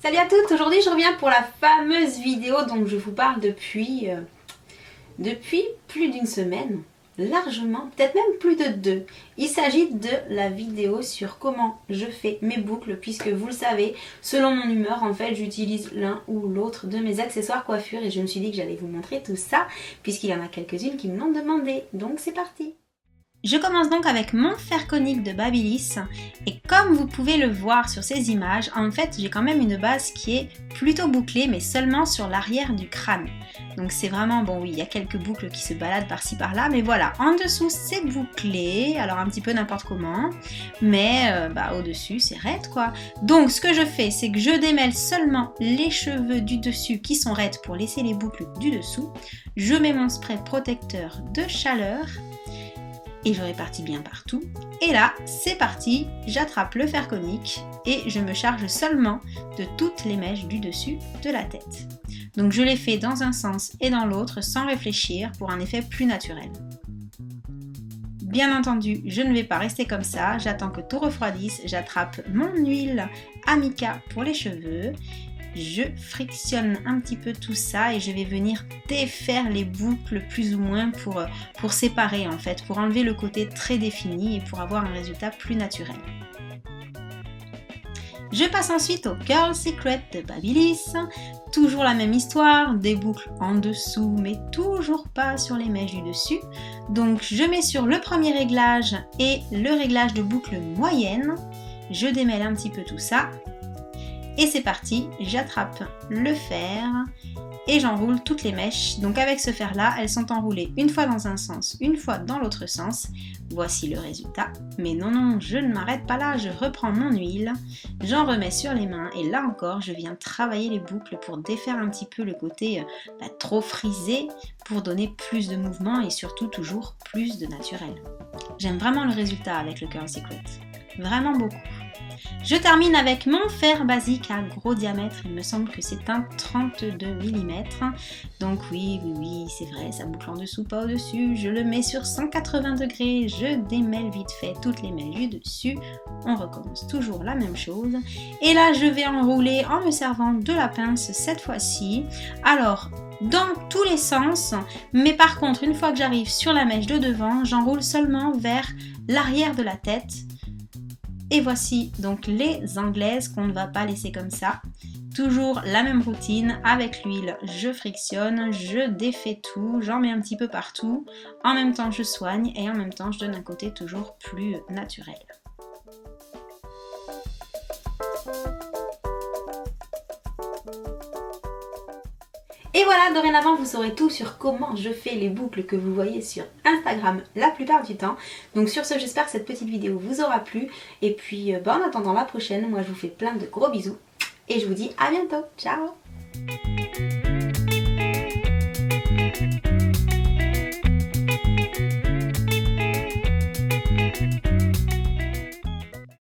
Salut à toutes, aujourd'hui je reviens pour la fameuse vidéo dont je vous parle depuis plus d'une semaine, largement, peut-être même plus de deux. Il s'agit de la vidéo sur comment je fais mes boucles puisque vous le savez, selon mon humeur en fait j'utilise l'un ou l'autre de mes accessoires coiffure et je me suis dit que j'allais vous montrer tout ça puisqu'il y en a quelques-unes qui me l'ont demandé. Donc c'est parti! Je commence donc avec mon fer conique de Babyliss et comme vous pouvez le voir sur ces images, en fait j'ai quand même une base qui est plutôt bouclée mais seulement sur l'arrière du crâne. Donc c'est vraiment, bon oui, il y a quelques boucles qui se baladent par-ci par-là, mais voilà, en dessous c'est bouclé, alors un petit peu n'importe comment, mais au-dessus c'est raide quoi. Donc ce que je fais, c'est que je démêle seulement les cheveux du dessus qui sont raides pour laisser les boucles du dessous. Je mets mon spray protecteur de chaleur et je répartis bien partout. Et là, c'est parti, j'attrape le fer conique et je me charge seulement de toutes les mèches du dessus de la tête. Donc je les fais dans un sens et dans l'autre sans réfléchir pour un effet plus naturel. Bien entendu, je ne vais pas rester comme ça, j'attends que tout refroidisse, j'attrape mon huile Amica pour les cheveux. Je frictionne un petit peu tout ça et je vais venir défaire les boucles plus ou moins pour séparer en fait, pour enlever le côté très défini et pour avoir un résultat plus naturel. Je passe ensuite au Curl Secret de Babyliss, toujours la même histoire, des boucles en dessous mais toujours pas sur les mèches du dessus. Donc je mets sur le premier réglage et le réglage de boucle moyenne, je démêle un petit peu tout ça. Et c'est parti, j'attrape le fer et j'enroule toutes les mèches. Donc avec ce fer là, elles sont enroulées une fois dans un sens, une fois dans l'autre sens. Voici le résultat. Mais non, je ne m'arrête pas là, je reprends mon huile, j'en remets sur les mains et là encore, je viens travailler les boucles pour défaire un petit peu le côté trop frisé pour donner plus de mouvement et surtout toujours plus de naturel. J'aime vraiment le résultat avec le Curl Secret, vraiment beaucoup. Je termine avec mon fer basique à gros diamètre, il me semble que c'est un 32 mm. Donc oui, c'est vrai, ça boucle en dessous, pas au-dessus. Je le mets sur 180 degrés, je démêle vite fait toutes les mèches du dessus. On recommence toujours la même chose. Et là, je vais enrouler en me servant de la pince cette fois-ci. Alors, dans tous les sens, mais par contre, une fois que j'arrive sur la mèche de devant, j'enroule seulement vers l'arrière de la tête. Et voici donc les anglaises qu'on ne va pas laisser comme ça. Toujours la même routine, avec l'huile, je frictionne, je défais tout, j'en mets un petit peu partout. En même temps, je soigne et en même temps, je donne un côté toujours plus naturel. Et voilà, dorénavant, vous saurez tout sur comment je fais les boucles que vous voyez sur Instagram la plupart du temps. Donc sur ce, j'espère que cette petite vidéo vous aura plu. Et puis, en attendant la prochaine, moi je vous fais plein de gros bisous. Et je vous dis à bientôt. Ciao!